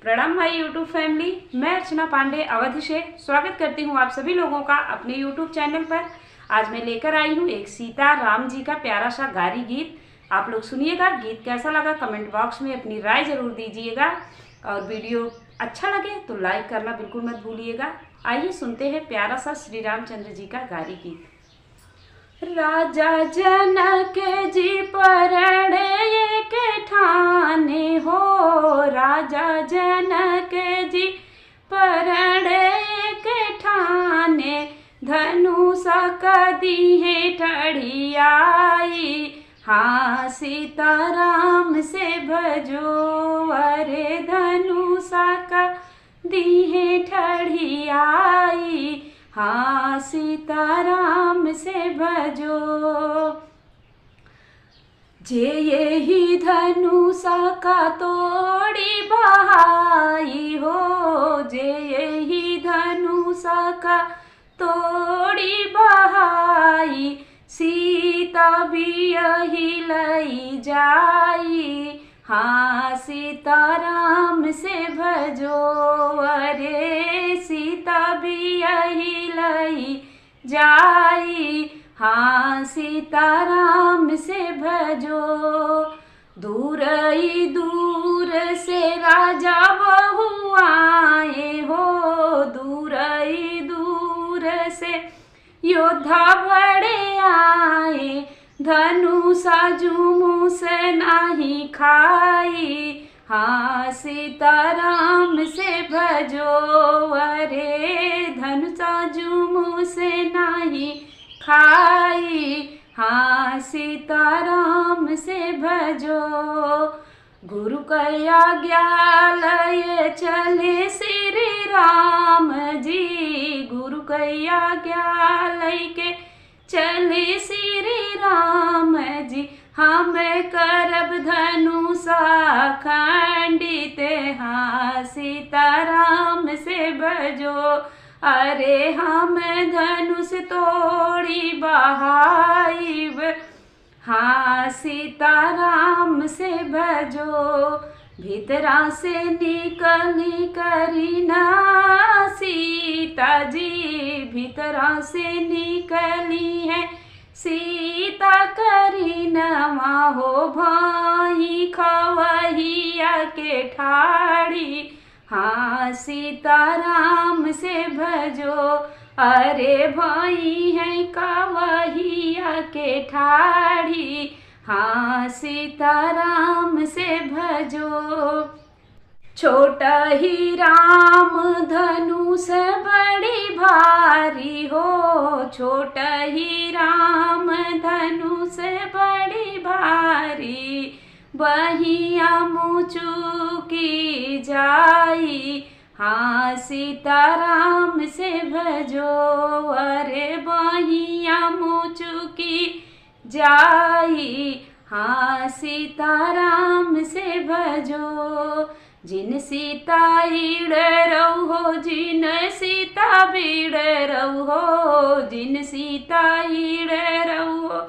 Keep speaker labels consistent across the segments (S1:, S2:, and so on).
S1: प्रणाम भाई YouTube family. मैं अर्चना पांडे अवधि से स्वागत करती हूँ आप सभी लोगों का अपने यूट्यूब चैनल पर। आज मैं लेकर आई हूँ एक सीता राम जी का प्यारा सा गारी गीत। आप लोग सुनिएगा, गीत कैसा लगा कमेंट बॉक्स में अपनी राय जरूर दीजिएगा और वीडियो अच्छा लगे तो लाइक करना बिल्कुल मत भूलिएगा। आइए सुनते हैं प्यारा सा श्री रामचंद्र जी का गारी गीत। राजा जनक जी परणे के ठाने हो, राजा जनक जी परणे के ठाने, धनुष कदीहे ठड़ियाई, हाँ सीताराम से भजो, अरे धनुष कदीहे ठड़ियाई, हाँ सीताराम से भजो। जे यही धनुषा का तोड़ी बहाई हो, जे यही धनुषा का तोड़ी बहाई, सीता भी यही लई जाई, हाँ सीताराम से भजो, अरे सीता भी यही लई जाई, हाँ सीताराम से भजो। दूर ही दूर से राजा बहू आए हो, दूर ही दूर से योद्धा बड़े आए, धनुषा जुमूस नाही खाई, हाँ सीताराम से भजो, अरे धनुषा जुमूस नाही खाई, हाँ सीताराम से भजो। गुरु कया आज्ञालय चले श्री राम जी, गुरु कया आज्ञालय के चले श्री राम जी, हम करब धनुषा खंडित, हाँ सीताराम से भजो, अरे हम धनुष तोड़ी बहाइब, हाँ सीताराम से भजो। भीतरा से निकली करीना सीता जी, भीतरा से निकली है सीता करीनवा हो, भाई खवहिया के ठाड़ी, हाँ सीताराम से भजो, अरे भाई है कवहिया के ठाड़ी, हाँ सीताराम से भजो। छोटा ही राम धनुष बड़ी भारी हो, छोटा ही राम धनुष बड़ी भारी, बहिया मुचुकी जाई, हाँ सीताराम से भजो, अरे बहिया मुचुकी जाई, हाँ सीताराम से भजो। जिन सीता ईड़ रहो, जिन सीता बीड़ रहो, जिन सीता ईड़ रहो,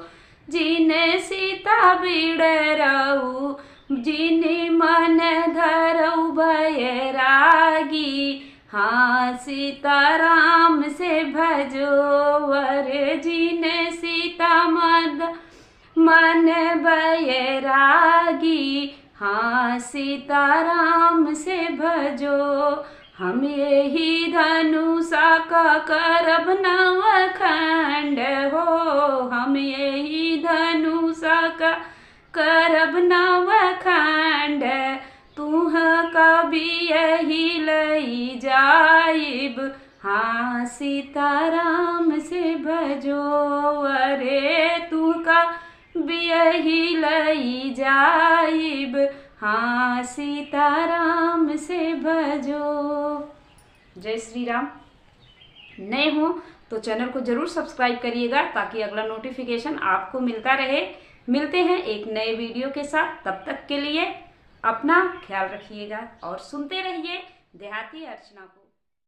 S1: जिन सीता बीड़ रहो, जिन मन धरऊ बैरागी, हाँ सीताराम से भजो, अरे जिन सीता मन बैरागी, हाँ सीताराम से भजो। हम यही धनुषा का करब नवखंड हो, हम यही धनुषा का करब नवखंड, तुह कभी यही लई जाइब, हाँ सीताराम से भजो, अरे तू का यही लई जाइब, हाँ सीताराम से भजो। जय श्री राम। नए हो तो चैनल को जरूर सब्सक्राइब करिएगा ताकि अगला नोटिफिकेशन आपको मिलता रहे। मिलते हैं एक नए वीडियो के साथ, तब तक के लिए अपना ख्याल रखिएगा और सुनते रहिए देहाती अर्चना को।